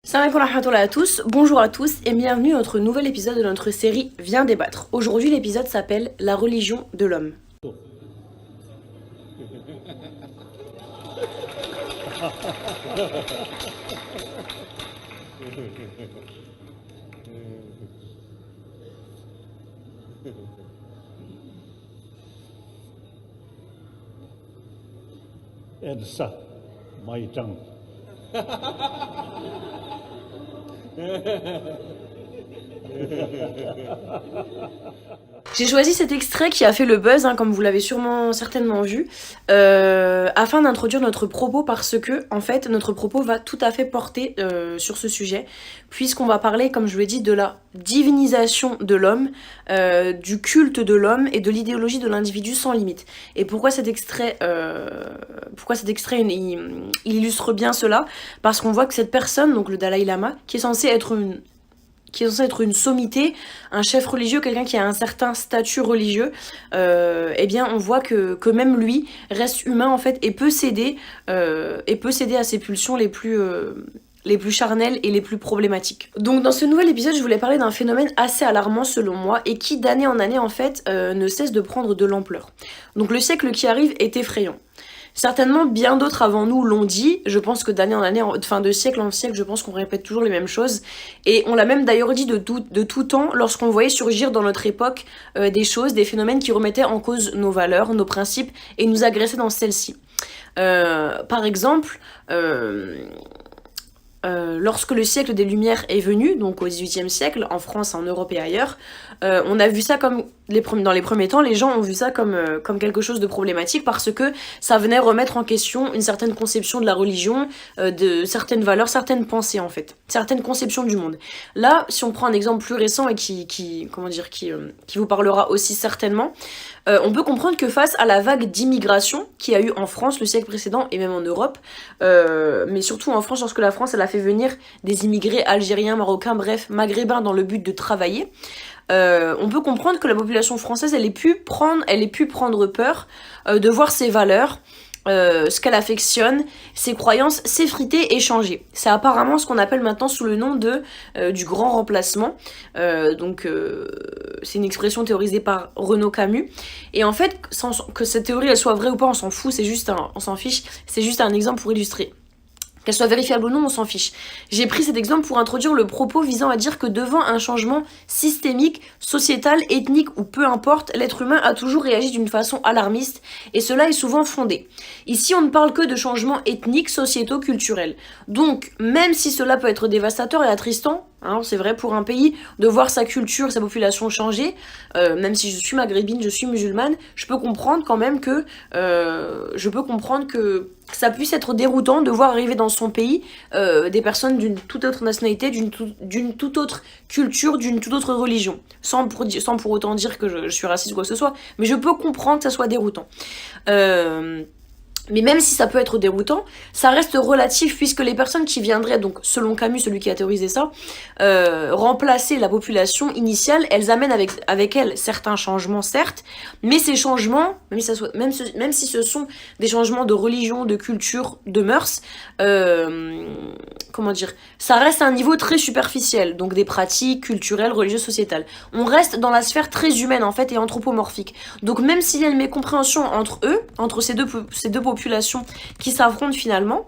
Salam alaikum wa rahmatullahi à tous, bonjour à tous et bienvenue à notre nouvel épisode de notre série Viens débattre. Aujourd'hui l'épisode s'appelle La religion de l'homme. Elsa, my tongue. J'ai choisi cet extrait qui a fait le buzz, comme vous l'avez certainement vu, afin d'introduire notre propos parce que, en fait, notre propos va tout à fait porter sur ce sujet, puisqu'on va parler, comme je vous l'ai dit, de la divinisation de l'homme, du culte de l'homme et de l'idéologie de l'individu sans limite. Et pourquoi cet extrait, il illustre bien cela? Parce qu'on voit que cette personne, donc le Dalai Lama, qui est censé être une sommité, un chef religieux, quelqu'un qui a un certain statut religieux, eh bien on voit que même lui reste humain en fait et peut céder à ses pulsions les plus charnelles et les plus problématiques. Donc dans ce nouvel épisode, je voulais parler d'un phénomène assez alarmant selon moi et qui d'année en année en fait ne cesse de prendre de l'ampleur. Donc le siècle qui arrive est effrayant. Certainement, bien d'autres avant nous l'ont dit. Je pense que d'année en année, de siècle en siècle, je pense qu'on répète toujours les mêmes choses. Et on l'a même d'ailleurs dit de tout temps lorsqu'on voyait surgir dans notre époque des choses, des phénomènes qui remettaient en cause nos valeurs, nos principes et nous agressaient dans celles-ci. Par exemple, lorsque le siècle des Lumières est venu, donc au XVIIIe siècle, en France, en Europe et ailleurs, on a vu ça comme, dans les premiers temps, les gens ont vu ça comme quelque chose de problématique parce que ça venait remettre en question une certaine conception de la religion, de certaines valeurs, certaines pensées en fait, certaines conceptions du monde. Là, si on prend un exemple plus récent et qui vous parlera aussi certainement, on peut comprendre que face à la vague d'immigration qu'il y a eu en France le siècle précédent et même en Europe, mais surtout en France lorsque la France elle a fait venir des immigrés algériens, marocains, bref, maghrébins dans le but de travailler, on peut comprendre que la population française elle ait pu prendre peur de voir ses valeurs, ce qu'elle affectionne, ses croyances s'effriter et changer. C'est apparemment ce qu'on appelle maintenant sous le nom du grand remplacement. C'est une expression théorisée par Renaud Camus. Et en fait, que cette théorie elle soit vraie ou pas, on s'en fout, on s'en fiche. C'est juste un exemple pour illustrer. Qu'elle soit vérifiable ou non, on s'en fiche. J'ai pris cet exemple pour introduire le propos visant à dire que devant un changement systémique, sociétal, ethnique ou peu importe, l'être humain a toujours réagi d'une façon alarmiste et cela est souvent fondé. Ici, on ne parle que de changements ethniques, sociétaux, culturels. Donc, même si cela peut être dévastateur et attristant, c'est vrai pour un pays, de voir sa culture, sa population changer, même si je suis maghrébine, je suis musulmane, je peux comprendre quand même que ça puisse être déroutant de voir arriver dans son pays des personnes d'une toute autre nationalité, d'une toute autre culture, d'une toute autre religion, sans pour autant dire que je suis raciste ou quoi que ce soit, mais je peux comprendre que ça soit déroutant. Mais même si ça peut être déroutant, ça reste relatif puisque les personnes qui viendraient, donc selon Camus, celui qui a théorisé ça, remplacer la population initiale, elles amènent avec elles certains changements certes, mais ces changements, même si ce sont des changements de religion, de culture, de mœurs, ça reste à un niveau très superficiel, donc des pratiques culturelles, religieuses, sociétales. On reste dans la sphère très humaine en fait et anthropomorphique. Donc même s'il y a une mécompréhension entre ces deux populations qui s'affrontent finalement,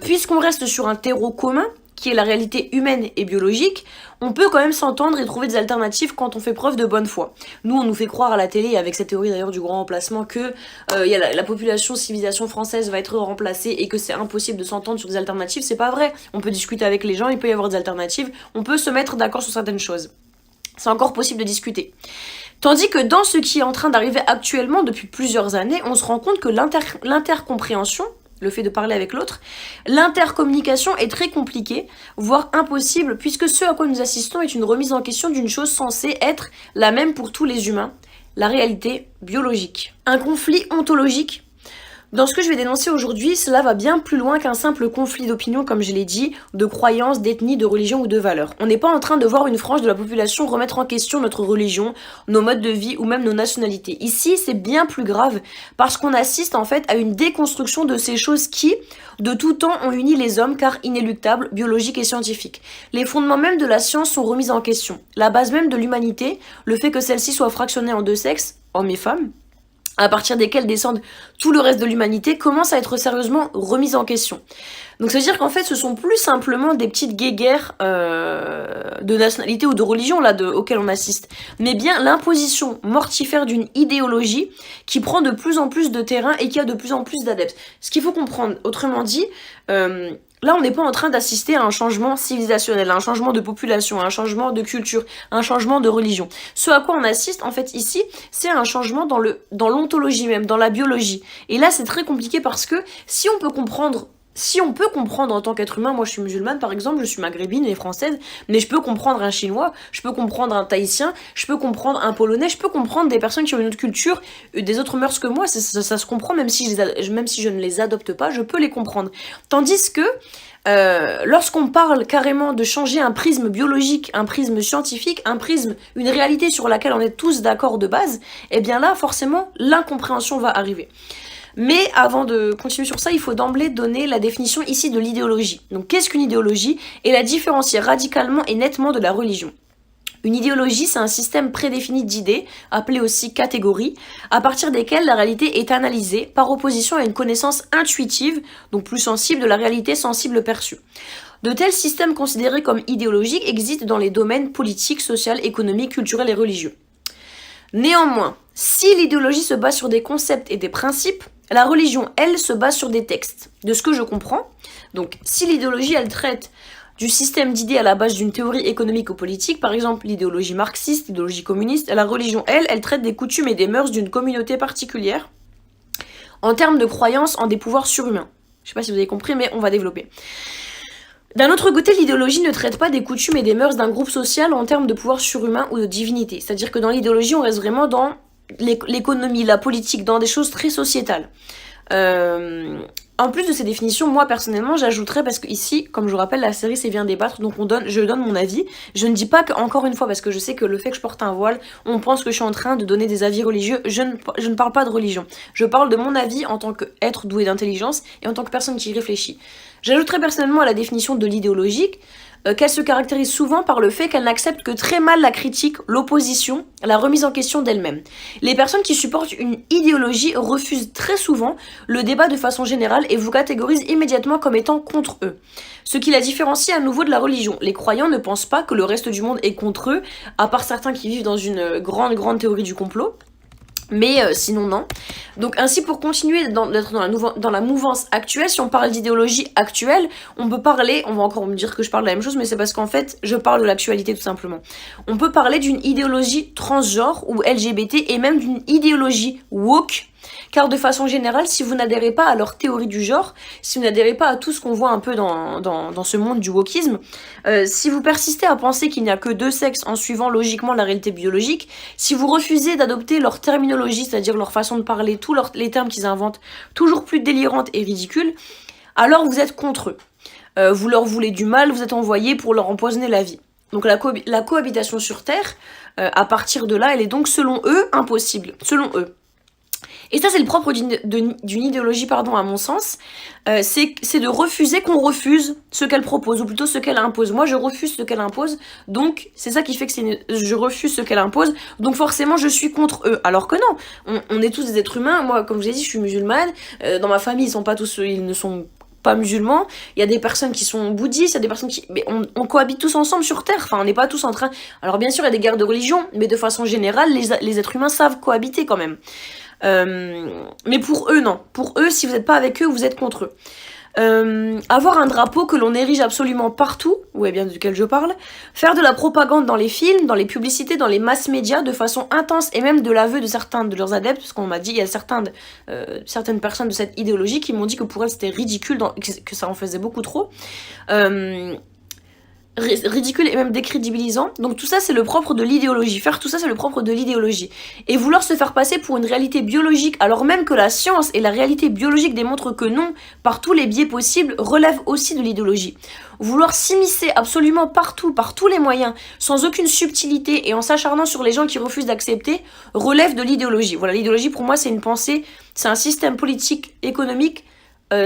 puisqu'on reste sur un terreau commun, qui est la réalité humaine et biologique, on peut quand même s'entendre et trouver des alternatives quand on fait preuve de bonne foi. Nous, on nous fait croire à la télé, avec cette théorie d'ailleurs du grand remplacement, que la population civilisation française va être remplacée et que c'est impossible de s'entendre sur des alternatives. C'est pas vrai. On peut discuter avec les gens, il peut y avoir des alternatives, on peut se mettre d'accord sur certaines choses. C'est encore possible de discuter. Tandis que dans ce qui est en train d'arriver actuellement depuis plusieurs années, on se rend compte que l'intercompréhension, le fait de parler avec l'autre, l'intercommunication est très compliquée, voire impossible, puisque ce à quoi nous assistons est une remise en question d'une chose censée être la même pour tous les humains, la réalité biologique. Un conflit ontologique Dans ce que je vais dénoncer aujourd'hui, cela va bien plus loin qu'un simple conflit d'opinion, comme je l'ai dit, de croyances, d'ethnie, de religion ou de valeurs. On n'est pas en train de voir une frange de la population remettre en question notre religion, nos modes de vie ou même nos nationalités. Ici, c'est bien plus grave parce qu'on assiste en fait à une déconstruction de ces choses qui, de tout temps, ont uni les hommes car inéluctables, biologiques et scientifiques. Les fondements même de la science sont remis en question. La base même de l'humanité, le fait que celle-ci soit fractionnée en deux sexes, hommes et femmes, à partir desquels descendent tout le reste de l'humanité, commence à être sérieusement remise en question. Donc ça veut dire qu'en fait ce sont plus simplement des petites guéguerres de nationalité ou de religion là auxquelles on assiste, mais bien l'imposition mortifère d'une idéologie qui prend de plus en plus de terrain et qui a de plus en plus d'adeptes. Ce qu'il faut comprendre, autrement dit, là, on n'est pas en train d'assister à un changement civilisationnel, à un changement de population, à un changement de culture, à un changement de religion. Ce à quoi on assiste, en fait, ici, c'est un changement dans l'ontologie même, dans la biologie. Et là, c'est très compliqué parce que si on peut comprendre en tant qu'être humain, moi je suis musulmane par exemple, je suis maghrébine et française, mais je peux comprendre un chinois, je peux comprendre un tahitien, je peux comprendre un polonais, je peux comprendre des personnes qui ont une autre culture, des autres mœurs que moi, ça se comprend, même si je ne les adopte pas, je peux les comprendre. Tandis que lorsqu'on parle carrément de changer un prisme biologique, un prisme scientifique, une réalité sur laquelle on est tous d'accord de base, eh bien là forcément l'incompréhension va arriver. Mais avant de continuer sur ça, il faut d'emblée donner la définition ici de l'idéologie. Donc qu'est-ce qu'une idéologie? Et la différencier radicalement et nettement de la religion. Une idéologie, c'est un système prédéfini d'idées, appelé aussi catégories, à partir desquelles la réalité est analysée par opposition à une connaissance intuitive, donc plus sensible de la réalité sensible perçue. De tels systèmes considérés comme idéologiques existent dans les domaines politiques, social, économiques, culturels et religieux. Néanmoins, si l'idéologie se base sur des concepts et des principes, la religion, elle, se base sur des textes. De ce que je comprends, donc si l'idéologie, elle traite du système d'idées à la base d'une théorie économique ou politique, par exemple l'idéologie marxiste, l'idéologie communiste, la religion, elle traite des coutumes et des mœurs d'une communauté particulière en termes de croyances en des pouvoirs surhumains. Je sais pas si vous avez compris, mais on va développer. D'un autre côté, l'idéologie ne traite pas des coutumes et des mœurs d'un groupe social en termes de pouvoir surhumain ou de divinité. C'est-à-dire que dans l'idéologie, on reste vraiment dans l'économie, la politique, dans des choses très sociétales. En plus de ces définitions, moi personnellement, j'ajouterais, parce que ici, comme je vous rappelle, la série c'est bien débattre, donc je donne mon avis. Je ne dis pas encore une fois, parce que je sais que le fait que je porte un voile, on pense que je suis en train de donner des avis religieux. Je ne parle pas de religion. Je parle de mon avis en tant qu'être doué d'intelligence et en tant que personne qui réfléchit. J'ajouterais personnellement à la définition de l'idéologique qu'elle se caractérise souvent par le fait qu'elle n'accepte que très mal la critique, l'opposition, la remise en question d'elle-même. Les personnes qui supportent une idéologie refusent très souvent le débat de façon générale et vous catégorisent immédiatement comme étant contre eux. Ce qui la différencie à nouveau de la religion. Les croyants ne pensent pas que le reste du monde est contre eux, à part certains qui vivent dans une grande théorie du complot. Mais sinon non. Donc ainsi pour continuer d'être dans la mouvance actuelle, si on parle d'idéologie actuelle, on va encore me dire que je parle de la même chose, mais c'est parce qu'en fait je parle de l'actualité tout simplement. On peut parler d'une idéologie transgenre ou LGBT et même d'une idéologie woke, car de façon générale, si vous n'adhérez pas à leur théorie du genre, si vous n'adhérez pas à tout ce qu'on voit un peu dans ce monde du wokisme, si vous persistez à penser qu'il n'y a que deux sexes en suivant logiquement la réalité biologique, si vous refusez d'adopter leur terminologie, c'est-à-dire leur façon de parler, tous les termes qu'ils inventent, toujours plus délirantes et ridicules, alors vous êtes contre eux. Vous leur voulez du mal, vous êtes envoyés pour leur empoisonner la vie. Donc la cohabitation sur Terre, à partir de là, elle est donc selon eux impossible, selon eux. Et ça, c'est le propre d'une idéologie, à mon sens, c'est de refuser qu'on refuse ce qu'elle propose, ou plutôt ce qu'elle impose. Moi, je refuse ce qu'elle impose, donc c'est ça qui fait que je refuse ce qu'elle impose, donc forcément, je suis contre eux. Alors que non, on est tous des êtres humains. Moi, comme je vous ai dit, je suis musulmane. Dans ma famille, ils ne sont pas musulmans. Il y a des personnes qui sont bouddhistes, il y a des personnes qui... Mais on cohabite tous ensemble sur Terre, enfin, on n'est pas tous en train... Alors bien sûr, il y a des guerres de religion, mais de façon générale, les êtres humains savent cohabiter quand même. Mais pour eux, non. Pour eux, si vous n'êtes pas avec eux, vous êtes contre eux. Avoir un drapeau que l'on érige absolument partout, vous voyez bien duquel je parle, faire de la propagande dans les films, dans les publicités, dans les mass médias de façon intense et même de l'aveu de certains de leurs adeptes, parce qu'on m'a dit, il y a certaines personnes de cette idéologie qui m'ont dit que pour elles c'était ridicule, que ça en faisait beaucoup trop. ridicule et même décrédibilisant. Donc tout ça c'est le propre de l'idéologie. Faire tout ça c'est le propre de l'idéologie. Et vouloir se faire passer pour une réalité biologique alors même que la science et la réalité biologique démontrent que non, par tous les biais possibles, relève aussi de l'idéologie. Vouloir s'immiscer absolument partout, par tous les moyens, sans aucune subtilité et en s'acharnant sur les gens qui refusent d'accepter, relève de l'idéologie. Voilà, l'idéologie pour moi c'est une pensée, c'est un système politique, économique,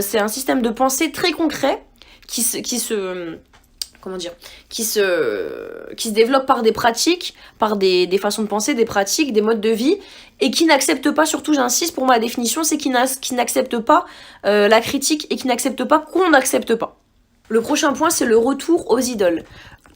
c'est un système de pensée très concret qui se développe par des pratiques, par des façons de penser, des pratiques, des modes de vie, et qui n'acceptent pas, surtout j'insiste, pour moi la définition c'est qui n'acceptent pas la critique et qui n'acceptent pas qu'on n'accepte pas. Le prochain point c'est le retour aux idoles.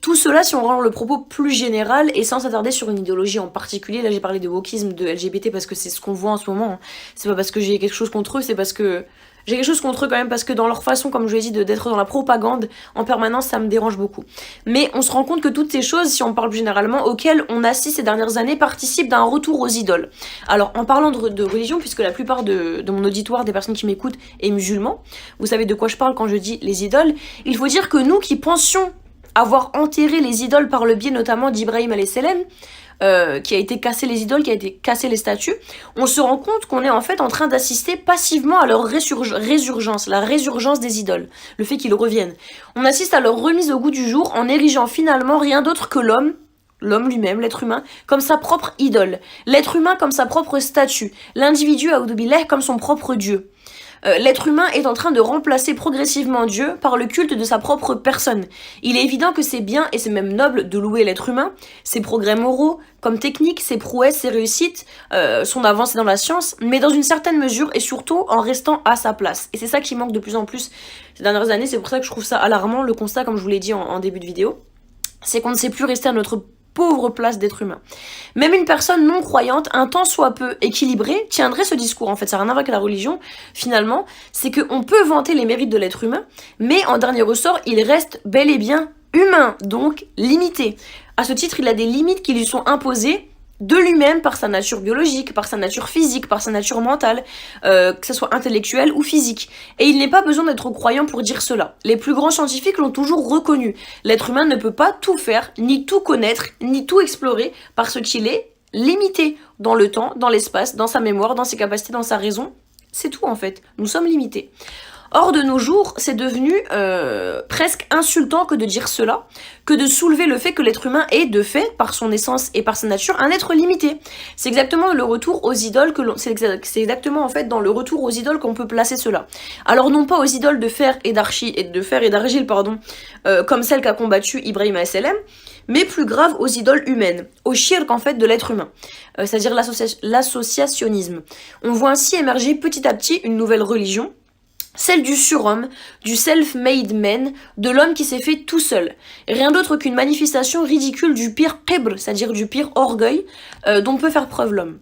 Tout cela, si on rend le propos plus général et sans s'attarder sur une idéologie en particulier, là j'ai parlé de wokisme, de LGBT parce que c'est ce qu'on voit en ce moment, hein. C'est pas parce que j'ai quelque chose contre eux, c'est parce que j'ai quelque chose contre eux quand même, parce que dans leur façon, comme je l'ai dit, d'être dans la propagande en permanence, ça me dérange beaucoup. Mais on se rend compte que toutes ces choses, si on parle plus généralement, auxquelles on assiste ces dernières années, participent d'un retour aux idoles. Alors, en parlant de religion, puisque la plupart de mon auditoire, des personnes qui m'écoutent, est musulman, vous savez de quoi je parle quand je dis les idoles, il faut dire que nous qui pensions avoir enterré les idoles par le biais notamment d'Ibrahim alayhis salam, qui a été cassé les idoles, qui a été cassé les statues, on se rend compte qu'on est en fait en train d'assister passivement à leur résurgence, la résurgence des idoles, le fait qu'ils reviennent. On assiste à leur remise au goût du jour en érigeant finalement rien d'autre que l'homme lui-même, l'être humain, comme sa propre idole, l'être humain comme sa propre statue, l'individu, a'oudou billah, comme son propre dieu. L'être humain est en train de remplacer progressivement Dieu par le culte de sa propre personne. Il est évident que c'est bien et c'est même noble de louer l'être humain, ses progrès moraux, comme technique, ses prouesses, ses réussites, son avancée dans la science, mais dans une certaine mesure et surtout en restant à sa place. Et c'est ça qui manque de plus en plus ces dernières années, c'est pour ça que je trouve ça alarmant, le constat, comme je vous l'ai dit en début de vidéo, c'est qu'on ne sait plus rester à notre pauvre place d'être humain. Même une personne non croyante, un tant soit peu équilibrée, tiendrait ce discours. En fait, ça n'a rien à voir avec la religion, finalement. C'est qu'on peut vanter les mérites de l'être humain, mais en dernier ressort, il reste bel et bien humain, donc limité. À ce titre, il a des limites qui lui sont imposées de lui-même par sa nature biologique, par sa nature physique, par sa nature mentale, que ce soit intellectuelle ou physique. Et il n'est pas besoin d'être croyant pour dire cela. Les plus grands scientifiques l'ont toujours reconnu. L'être humain ne peut pas tout faire, ni tout connaître, ni tout explorer, parce qu'il est limité dans le temps, dans l'espace, dans sa mémoire, dans ses capacités, dans sa raison. C'est tout en fait. Nous sommes limités. Or, de nos jours, c'est devenu presque insultant que de dire cela, que de soulever le fait que l'être humain est, de fait, par son essence et par sa nature, un être limité. C'est exactement le retour aux idoles c'est exactement en fait dans le retour aux idoles qu'on peut placer cela. Alors non pas aux idoles de fer et d'argile, comme celle qu'a combattu Ibrahim alayhis salam, mais plus grave aux idoles humaines, au shirk en fait de l'être humain, c'est-à-dire l'associationnisme. On voit ainsi émerger petit à petit une nouvelle religion, celle du surhomme, du self-made man, de l'homme qui s'est fait tout seul. Rien d'autre qu'une manifestation ridicule du pire qibr, c'est-à-dire du pire orgueil dont peut faire preuve l'homme.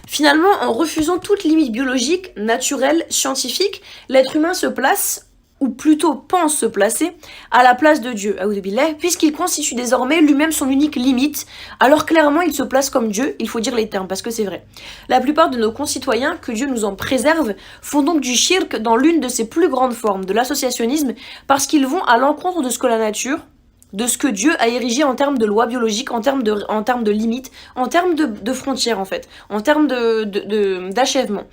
Finalement, en refusant toute limite biologique, naturelle, scientifique, l'être humain se place, ou plutôt pense se placer, à la place de Dieu, a'oudou billah, puisqu'il constitue désormais lui-même son unique limite, alors clairement il se place comme Dieu, il faut dire les termes, parce que c'est vrai. La plupart de nos concitoyens, que Dieu nous en préserve, font donc du shirk dans l'une de ses plus grandes formes, de l'associationnisme, parce qu'ils vont à l'encontre de ce que la nature, de ce que Dieu a érigé en termes de lois biologiques, en termes de limites, en termes de frontières en fait, en termes d'achèvement.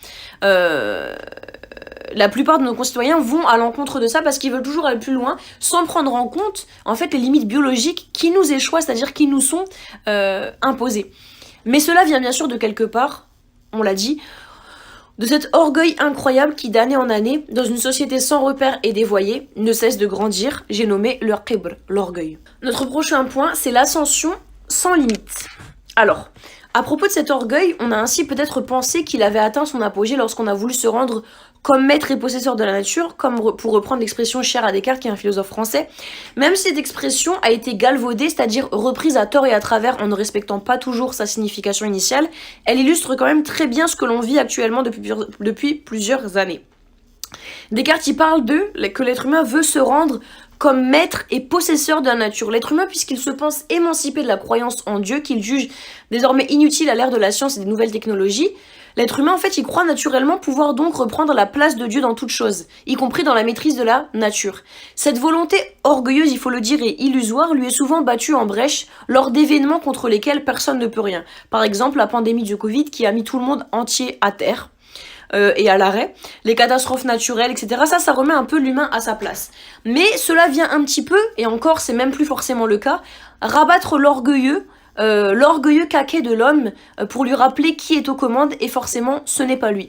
La plupart de nos concitoyens vont à l'encontre de ça parce qu'ils veulent toujours aller plus loin sans prendre en compte en fait les limites biologiques qui nous échoient, c'est-à-dire qui nous sont imposées. Mais cela vient bien sûr de quelque part, on l'a dit, de cet orgueil incroyable qui d'année en année, dans une société sans repères et dévoyée, ne cesse de grandir. J'ai nommé le qibr, l'orgueil. Notre prochain point, c'est l'ascension sans limite. Alors, à propos de cet orgueil, on a ainsi peut-être pensé qu'il avait atteint son apogée lorsqu'on a voulu se rendre comme maître et possesseur de la nature, comme pour reprendre l'expression chère à Descartes, qui est un philosophe français, même si cette expression a été galvaudée, c'est-à-dire reprise à tort et à travers en ne respectant pas toujours sa signification initiale, elle illustre quand même très bien ce que l'on vit actuellement depuis plusieurs années. Descartes y parle que l'être humain veut se rendre comme maître et possesseur de la nature. L'être humain, puisqu'il se pense émancipé de la croyance en Dieu, qu'il juge désormais inutile à l'ère de la science et des nouvelles technologies, L'être humain, en fait, il croit naturellement pouvoir donc reprendre la place de Dieu dans toute chose, y compris dans la maîtrise de la nature. Cette volonté orgueilleuse, il faut le dire, et illusoire, lui est souvent battue en brèche lors d'événements contre lesquels personne ne peut rien. Par exemple, la pandémie du Covid qui a mis tout le monde entier à terre. Et à l'arrêt, les catastrophes naturelles, etc. Ça remet un peu l'humain à sa place. Mais cela vient un petit peu, et encore c'est même plus forcément le cas, rabattre l'orgueilleux caquet de l'homme pour lui rappeler qui est aux commandes, et forcément ce n'est pas lui.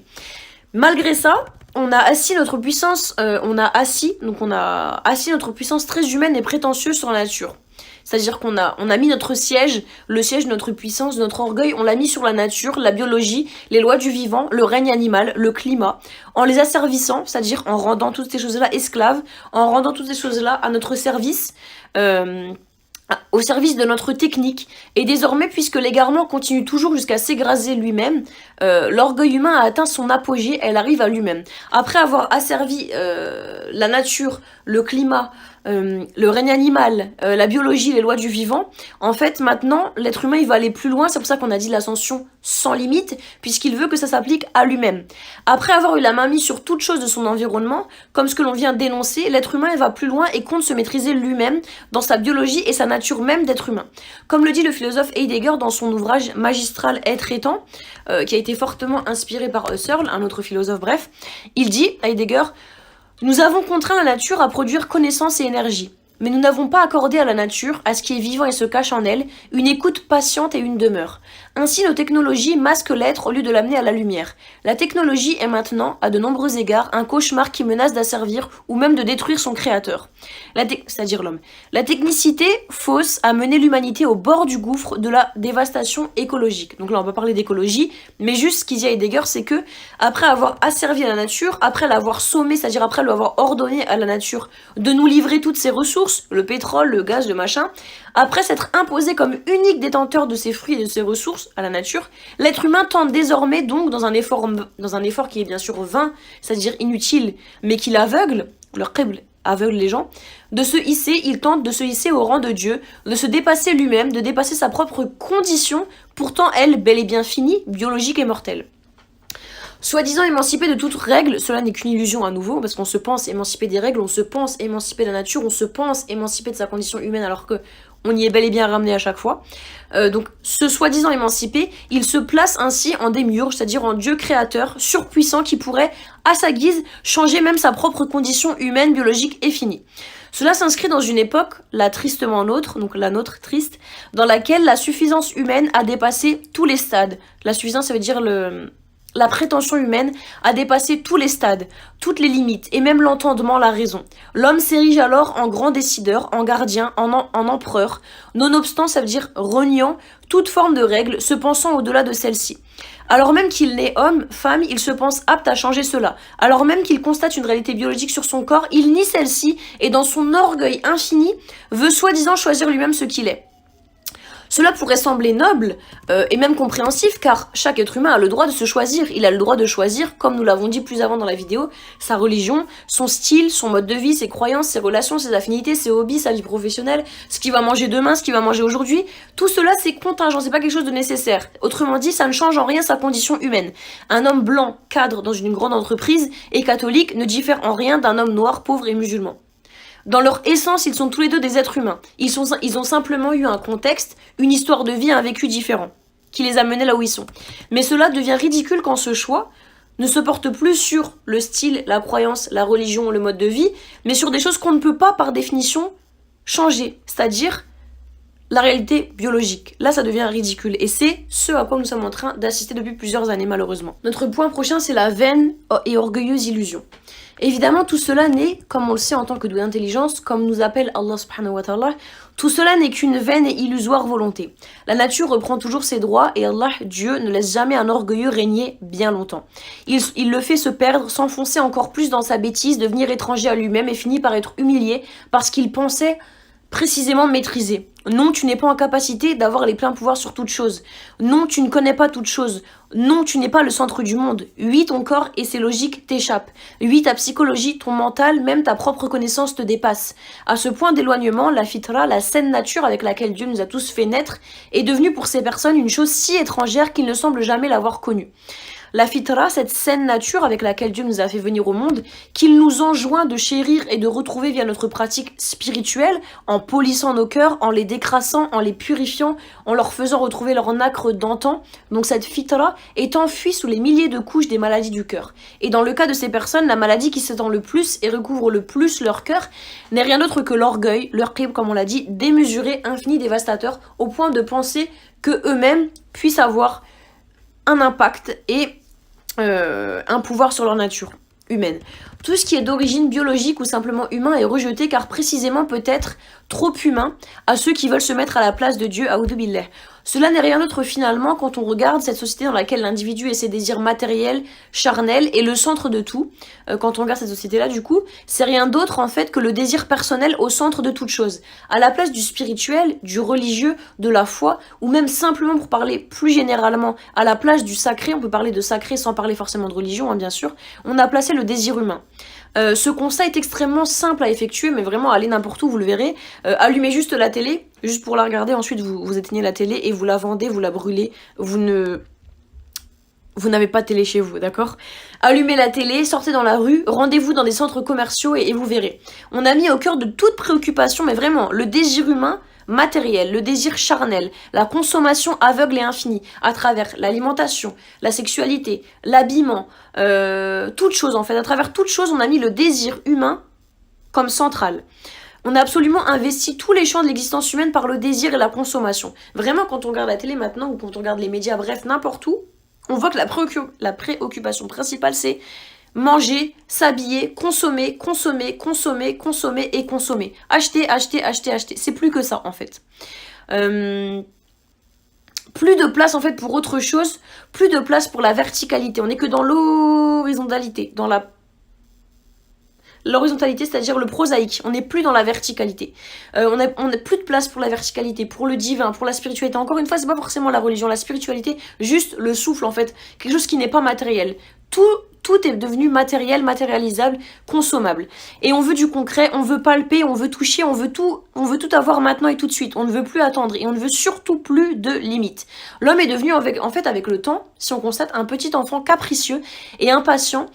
Malgré ça, on a assis notre puissance notre puissance très humaine et prétentieuse sur la nature. C'est-à-dire qu'on a mis notre siège, le siège de notre puissance, de notre orgueil, on l'a mis sur la nature, la biologie, les lois du vivant, le règne animal, le climat, en les asservissant, c'est-à-dire en rendant toutes ces choses-là esclaves, en rendant toutes ces choses-là à notre service, au service de notre technique. Et désormais, puisque l'égarement continue toujours jusqu'à s'égraser lui-même, l'orgueil humain a atteint son apogée, elle arrive à lui-même. Après avoir asservi la nature, le climat, le règne animal, la biologie, les lois du vivant, en fait maintenant l'être humain il va aller plus loin, c'est pour ça qu'on a dit l'ascension sans limite, puisqu'il veut que ça s'applique à lui-même. Après avoir eu la main mise sur toute chose de son environnement, comme ce que l'on vient d'énoncer, l'être humain il va plus loin et compte se maîtriser lui-même dans sa biologie et sa nature même d'être humain. Comme le dit le philosophe Heidegger dans son ouvrage magistral Être et temps, qui a été fortement inspiré par Husserl, un autre philosophe, bref, il dit, Heidegger: nous avons contraint la nature à produire connaissance et énergie, mais nous n'avons pas accordé à la nature, à ce qui est vivant et se cache en elle, une écoute patiente et une demeure. Ainsi, nos technologies masquent l'être au lieu de l'amener à la lumière. La technologie est maintenant, à de nombreux égards, un cauchemar qui menace d'asservir ou même de détruire son créateur, c'est-à-dire l'homme. La technicité fausse a mené l'humanité au bord du gouffre de la dévastation écologique. Donc là, on va parler d'écologie, mais juste ce qu'il dit à Heidegger, c'est que après avoir asservi à la nature, après l'avoir sommé, c'est-à-dire après lui avoir ordonné à la nature de nous livrer toutes ses ressources, le pétrole, le gaz, le machin, après s'être imposé comme unique détenteur de ses fruits et de ses ressources à la nature, l'être humain tente désormais donc dans un effort qui est bien sûr vain, c'est-à-dire inutile, mais qui l'aveugle, leur qibl aveugle les gens, il tente de se hisser au rang de Dieu, de se dépasser lui-même, de dépasser sa propre condition, pourtant elle, bel et bien finie, biologique et mortelle. Soi-disant émancipé de toute règle, cela n'est qu'une illusion à nouveau, parce qu'on se pense émancipé des règles, on se pense émancipé de la nature, on se pense émancipé de sa condition humaine, alors que on y est bel et bien ramené à chaque fois. Donc ce soi-disant émancipé, il se place ainsi en démiurge, c'est-à-dire en Dieu créateur, surpuissant, qui pourrait, à sa guise, changer même sa propre condition humaine, biologique et finie. Cela s'inscrit dans une époque, la tristement nôtre, donc la nôtre triste, dans laquelle la suffisance humaine a dépassé tous les stades. La suffisance, ça veut dire la prétention humaine a dépassé tous les stades, toutes les limites, et même l'entendement, la raison. L'homme s'érige alors en grand décideur, en gardien, en empereur, nonobstant, ça veut dire reniant toute forme de règle, se pensant au-delà de celle-ci. Alors même qu'il n'est homme, femme, il se pense apte à changer cela. Alors même qu'il constate une réalité biologique sur son corps, il nie celle-ci, et dans son orgueil infini, veut soi-disant choisir lui-même ce qu'il est. Cela pourrait sembler noble et même compréhensif, car chaque être humain a le droit de se choisir. Il a le droit de choisir, comme nous l'avons dit plus avant dans la vidéo, sa religion, son style, son mode de vie, ses croyances, ses relations, ses affinités, ses hobbies, sa vie professionnelle, ce qu'il va manger demain, ce qu'il va manger aujourd'hui. Tout cela, c'est contingent, c'est pas quelque chose de nécessaire. Autrement dit, ça ne change en rien sa condition humaine. Un homme blanc, cadre dans une grande entreprise et catholique ne diffère en rien d'un homme noir, pauvre et musulman. Dans leur essence, ils sont tous les deux des êtres humains. Ils ont simplement eu un contexte, une histoire de vie, un vécu différent, qui les a menés là où ils sont. Mais cela devient ridicule quand ce choix ne se porte plus sur le style, la croyance, la religion, le mode de vie, mais sur des choses qu'on ne peut pas, par définition, changer. C'est-à-dire la réalité biologique. Là, ça devient ridicule. Et c'est ce à quoi nous sommes en train d'assister depuis plusieurs années, malheureusement. Notre point prochain, c'est la vaine et orgueilleuse illusion. Évidemment, tout cela n'est, comme on le sait en tant que doué d'intelligence, comme nous appelle Allah subhanahu wa ta'ala, tout cela n'est qu'une vaine et illusoire volonté. La nature reprend toujours ses droits et Allah, Dieu, ne laisse jamais un orgueilleux régner bien longtemps. Il le fait se perdre, s'enfoncer encore plus dans sa bêtise, devenir étranger à lui-même et finit par être humilié parce qu'il pensait précisément maîtriser. Non, tu n'es pas en capacité d'avoir les pleins pouvoirs sur toute chose. Non, tu ne connais pas toute chose. Non, tu n'es pas le centre du monde. Oui, ton corps et ses logiques t'échappent. Oui, ta psychologie, ton mental, même ta propre connaissance te dépasse. À ce point d'éloignement, la fitra, la saine nature avec laquelle Dieu nous a tous fait naître, est devenue pour ces personnes une chose si étrangère qu'ils ne semblent jamais l'avoir connue. La fitra, cette saine nature avec laquelle Dieu nous a fait venir au monde, qu'il nous enjoint de chérir et de retrouver via notre pratique spirituelle, en polissant nos cœurs, en les décrassant, en les purifiant, en leur faisant retrouver leur nacre d'antan. Donc cette fitra est enfuie sous les milliers de couches des maladies du cœur. Et dans le cas de ces personnes, la maladie qui s'étend le plus et recouvre le plus leur cœur n'est rien d'autre que l'orgueil, leur qib, comme on l'a dit, démesuré, infini, dévastateur, au point de penser que eux-mêmes puissent avoir un impact et un pouvoir sur leur nature humaine. Tout ce qui est d'origine biologique ou simplement humain est rejeté car précisément peut être trop humain à ceux qui veulent se mettre à la place de Dieu, a'oudou billah. Cela n'est rien d'autre finalement quand on regarde cette société dans laquelle l'individu et ses désirs matériels, charnels est le centre de tout. Quand on regarde cette société-là, du coup, c'est rien d'autre en fait que le désir personnel au centre de toute chose. À la place du spirituel, du religieux, de la foi, ou même simplement pour parler plus généralement, à la place du sacré, on peut parler de sacré sans parler forcément de religion, hein, bien sûr, on a placé le désir humain. Ce constat est extrêmement simple à effectuer, mais vraiment allez n'importe où, vous le verrez. Allumez juste la télé, juste pour la regarder, ensuite vous éteignez la télé et vous la vendez, vous la brûlez. Vous n'avez pas de télé chez vous, d'accord? Allumez la télé, sortez dans la rue, rendez-vous dans des centres commerciaux et vous verrez. On a mis au cœur de toute préoccupation, mais vraiment, le désir humain matériel, le désir charnel, la consommation aveugle et infinie, à travers l'alimentation, la sexualité, l'habillement, toute chose en fait, à travers toute chose, on a mis le désir humain comme central. On a absolument investi tous les champs de l'existence humaine par le désir et la consommation. Vraiment, quand on regarde la télé maintenant, ou quand on regarde les médias, bref, n'importe où, on voit que la préoccupation principale, c'est manger, s'habiller, consommer, consommer, consommer, consommer et consommer. Acheter, acheter, acheter, acheter. C'est plus que ça, en fait. Plus de place, en fait, pour autre chose. Plus de place pour la verticalité. On n'est que dans l'horizontalité. Dans l'horizontalité, c'est-à-dire le prosaïque. On n'est plus dans la verticalité. On n'a plus de place pour la verticalité, pour le divin, pour la spiritualité. Encore une fois, c'est pas forcément la religion, la spiritualité, juste le souffle, en fait. Quelque chose qui n'est pas matériel. Tout est devenu matériel, matérialisable, consommable. Et on veut du concret, on veut palper, on veut toucher, on veut tout avoir maintenant et tout de suite. On ne veut plus attendre et on ne veut surtout plus de limites. L'homme est devenu, en fait, avec le temps, si on constate, un petit enfant capricieux et impatient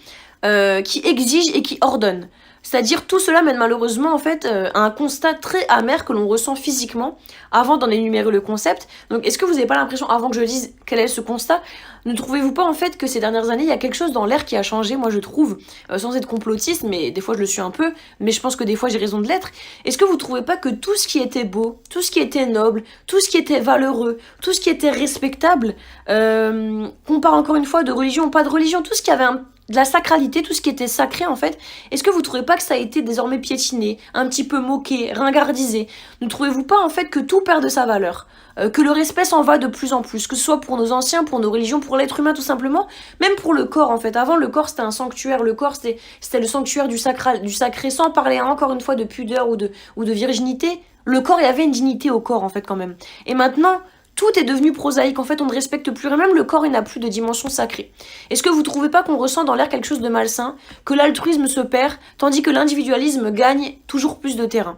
qui exige et qui ordonne. C'est-à-dire tout cela mène malheureusement en fait à un constat très amer que l'on ressent physiquement avant d'en énumérer le concept. Donc est-ce que vous n'avez pas l'impression, avant que je dise quel est ce constat, ne trouvez-vous pas en fait que ces dernières années il y a quelque chose dans l'air qui a changé? Moi je trouve, sans être complotiste, mais des fois je le suis un peu, mais je pense que des fois j'ai raison de l'être. Est-ce que vous trouvez pas que tout ce qui était beau, tout ce qui était noble, tout ce qui était valeureux, tout ce qui était respectable, qu'on parle encore une fois de religion ou pas de religion, tout ce qui avait de la sacralité, tout ce qui était sacré en fait, est-ce que vous trouvez pas que ça a été désormais piétiné, un petit peu moqué, ringardisé? Ne trouvez-vous pas en fait que tout perd de sa valeur, que le respect s'en va de plus en plus, que ce soit pour nos anciens, pour nos religions, pour l'être humain tout simplement, même pour le corps en fait. Avant le corps c'était un sanctuaire, le corps c'était le sanctuaire du sacré, sans parler encore une fois de pudeur ou de virginité. Le corps, il y avait une dignité au corps en fait quand même. Et maintenant, tout est devenu prosaïque, en fait on ne respecte plus rien, même le corps il n'a plus de dimension sacrée. Est-ce que vous trouvez pas qu'on ressent dans l'air quelque chose de malsain, que l'altruisme se perd, tandis que l'individualisme gagne toujours plus de terrain?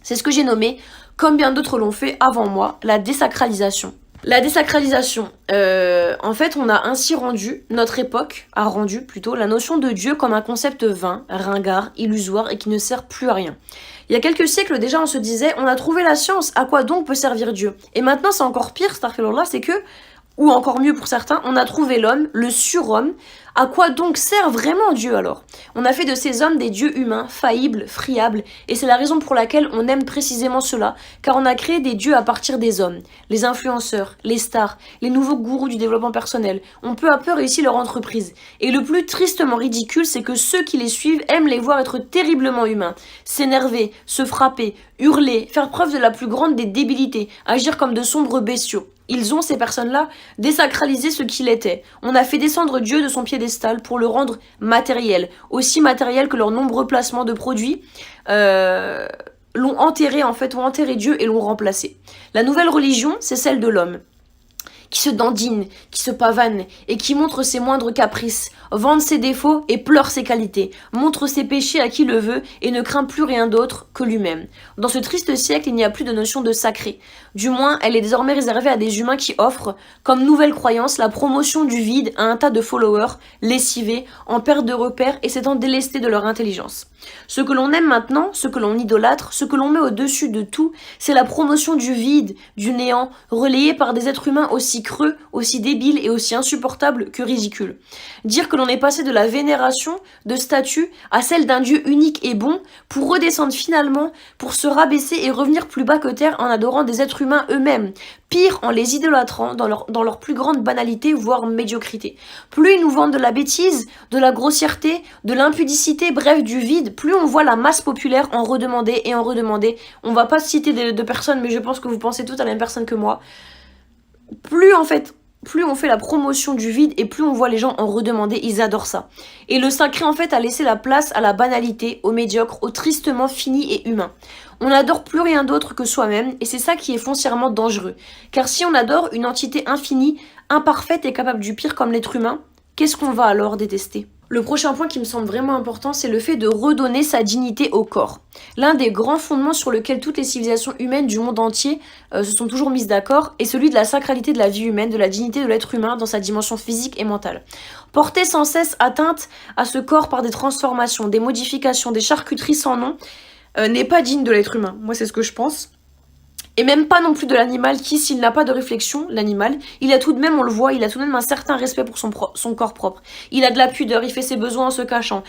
C'est ce que j'ai nommé, comme bien d'autres l'ont fait avant moi, la désacralisation. La désacralisation, en fait on a ainsi notre époque a rendu plutôt la notion de Dieu comme un concept vain, ringard, illusoire et qui ne sert plus à rien. Il y a quelques siècles déjà on se disait on a trouvé la science, à quoi donc peut servir Dieu? Et maintenant c'est encore pire, astaghfirullah, c'est que, ou encore mieux pour certains, on a trouvé l'homme, le surhomme. À quoi donc sert vraiment Dieu alors? On a fait de ces hommes des dieux humains, faillibles, friables, et c'est la raison pour laquelle on aime précisément cela, car on a créé des dieux à partir des hommes. Les influenceurs, les stars, les nouveaux gourous du développement personnel ont peu à peu réussi leur entreprise. Et le plus tristement ridicule, c'est que ceux qui les suivent aiment les voir être terriblement humains, s'énerver, se frapper, hurler, faire preuve de la plus grande des débilités, agir comme de sombres bestiaux. Ils ont, ces personnes-là, désacralisé ce qu'il était. On a fait descendre Dieu de son piédestal pour le rendre matériel, aussi matériel que leurs nombreux placements de produits l'ont enterré en fait, ont enterré Dieu et l'ont remplacé. La nouvelle religion, c'est celle de l'homme, qui se dandine, qui se pavane et qui montre ses moindres caprices, vante ses défauts et pleure ses qualités, montre ses péchés à qui le veut et ne craint plus rien d'autre que lui-même. Dans ce triste siècle, il n'y a plus de notion de sacré. Du moins, elle est désormais réservée à des humains qui offrent, comme nouvelle croyance, la promotion du vide à un tas de followers, lessivés, en perte de repères et s'étant délestés de leur intelligence. Ce que l'on aime maintenant, ce que l'on idolâtre, ce que l'on met au-dessus de tout, c'est la promotion du vide, du néant, relayé par des êtres humains aussi creux, aussi débiles et aussi insupportables que ridicules. Dire que l'on est passé de la vénération, de statue, à celle d'un Dieu unique et bon, pour redescendre finalement, pour se rabaisser et revenir plus bas que terre en adorant des êtres humains eux-mêmes, pire en les idolâtrant dans leur plus grande banalité, voire médiocrité. Plus ils nous vendent de la bêtise, de la grossièreté, de l'impudicité, bref du vide, plus on voit la masse populaire en redemander et en redemander. On va pas citer de personnes, mais je pense que vous pensez toutes à la même personne que moi. Plus on fait la promotion du vide et plus on voit les gens en redemander, ils adorent ça. Et le sacré en fait a laissé la place à la banalité, au médiocre, au tristement fini et humain. On n'adore plus rien d'autre que soi-même et c'est ça qui est foncièrement dangereux. Car si on adore une entité infinie, imparfaite et capable du pire comme l'être humain, qu'est-ce qu'on va alors détester ? Le prochain point qui me semble vraiment important, c'est le fait de redonner sa dignité au corps. L'un des grands fondements sur lequel toutes les civilisations humaines du monde entier se sont toujours mises d'accord est celui de la sacralité de la vie humaine, de la dignité de l'être humain dans sa dimension physique et mentale. Porter sans cesse atteinte à ce corps par des transformations, des modifications, des charcuteries sans nom, n'est pas digne de l'être humain. Moi, c'est ce que je pense. Et même pas non plus de l'animal qui, s'il n'a pas de réflexion, l'animal, il a tout de même, on le voit, il a tout de même un certain respect pour son corps propre. Il a de la pudeur, il fait ses besoins en se cachant.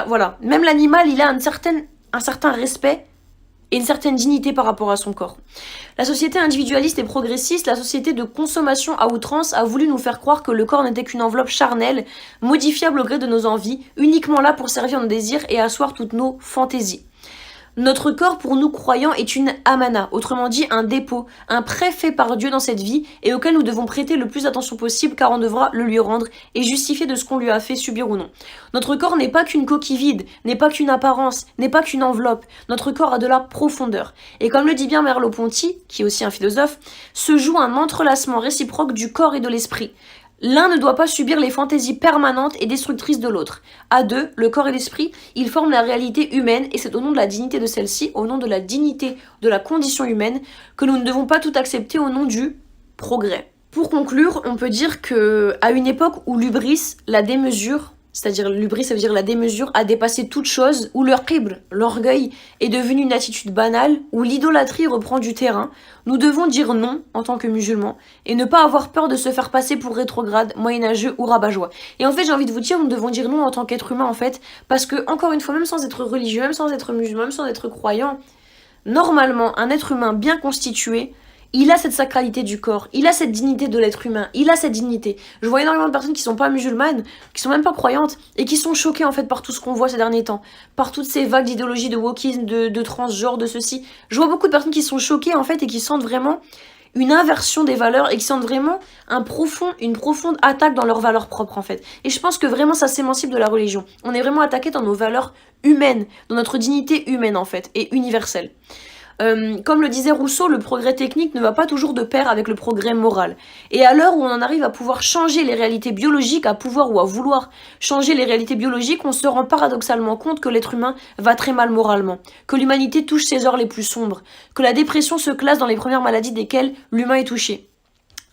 Voilà. Même l'animal, il a un certain respect et une certaine dignité par rapport à son corps. La société individualiste et progressiste, la société de consommation à outrance, a voulu nous faire croire que le corps n'était qu'une enveloppe charnelle, modifiable au gré de nos envies, uniquement là pour servir nos désirs et asseoir toutes nos fantaisies. Notre corps, pour nous croyants, est une amana, autrement dit un dépôt, un prêt fait par Dieu dans cette vie et auquel nous devons prêter le plus d'attention possible car on devra le lui rendre et justifier de ce qu'on lui a fait subir ou non. Notre corps n'est pas qu'une coquille vide, n'est pas qu'une apparence, n'est pas qu'une enveloppe. Notre corps a de la profondeur. Et comme le dit bien Merleau-Ponty, qui est aussi un philosophe, se joue un entrelacement réciproque du corps et de l'esprit. L'un ne doit pas subir les fantaisies permanentes et destructrices de l'autre. À deux, le corps et l'esprit, ils forment la réalité humaine et c'est au nom de la dignité de celle-ci, au nom de la dignité de la condition humaine, que nous ne devons pas tout accepter au nom du progrès. Pour conclure, on peut dire que à une époque où l'hubris, la démesure, c'est-à-dire l'hubris, ça veut dire la démesure, a dépassé toute chose, où leur qibr, l'orgueil, est devenu une attitude banale, où l'idolâtrie reprend du terrain, nous devons dire non en tant que musulmans et ne pas avoir peur de se faire passer pour rétrograde, moyenâgeux ou rabat-joie. Et en fait, j'ai envie de vous dire, nous devons dire non en tant qu'être humain en fait, parce que encore une fois, même sans être religieux, même sans être musulman, même sans être croyant, normalement, un être humain bien constitué, il a cette sacralité du corps, il a cette dignité de l'être humain, il a cette dignité. Je vois énormément de personnes qui sont pas musulmanes, qui sont même pas croyantes, et qui sont choquées en fait par tout ce qu'on voit ces derniers temps, par toutes ces vagues d'idéologie, de wokisme, de transgenre, de ceci. Je vois beaucoup de personnes qui sont choquées en fait et qui sentent vraiment une inversion des valeurs et qui sentent vraiment une profonde attaque dans leurs valeurs propres en fait. Et je pense que vraiment ça s'émancipe de la religion. On est vraiment attaqué dans nos valeurs humaines, dans notre dignité humaine en fait, et universelle. Comme le disait Rousseau, le progrès technique ne va pas toujours de pair avec le progrès moral. Et à l'heure où on en arrive à pouvoir changer les réalités biologiques, à pouvoir ou à vouloir changer les réalités biologiques, on se rend paradoxalement compte que l'être humain va très mal moralement, que l'humanité touche ses heures les plus sombres, que la dépression se classe dans les premières maladies desquelles l'humain est touché.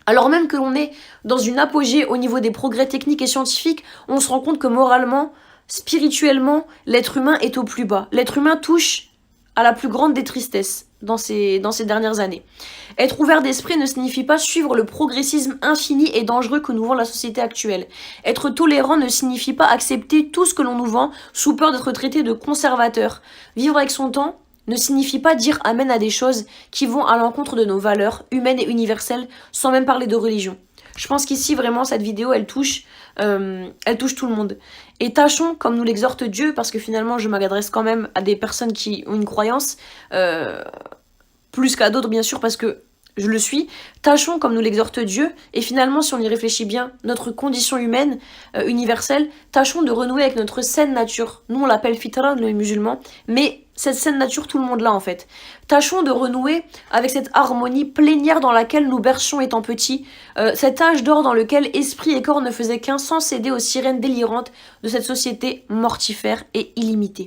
Alors même que l'on est dans une apogée au niveau des progrès techniques et scientifiques, on se rend compte que moralement, spirituellement, l'être humain est au plus bas. L'être humain touche à la plus grande des tristesses dans ces dernières années. Être ouvert d'esprit ne signifie pas suivre le progressisme infini et dangereux que nous vend la société actuelle. Être tolérant ne signifie pas accepter tout ce que l'on nous vend sous peur d'être traité de conservateur. Vivre avec son temps ne signifie pas dire amen à des choses qui vont à l'encontre de nos valeurs humaines et universelles, sans même parler de religion. Je pense qu'ici, vraiment, cette vidéo, elle touche tout le monde. Et tâchons, comme nous l'exhorte Dieu, parce que finalement, je m'adresse quand même à des personnes qui ont une croyance, plus qu'à d'autres, bien sûr, parce que je le suis. Tâchons, comme nous l'exhorte Dieu, et finalement, si on y réfléchit bien, notre condition humaine, universelle, tâchons de renouer avec notre saine nature. Nous, on l'appelle fitra, les musulmans, mais cette saine nature, tout le monde l'a en fait. Tâchons de renouer avec cette harmonie plénière dans laquelle nous bercions étant petits, cet âge d'or dans lequel esprit et corps ne faisaient qu'un sans céder aux sirènes délirantes de cette société mortifère et illimitée.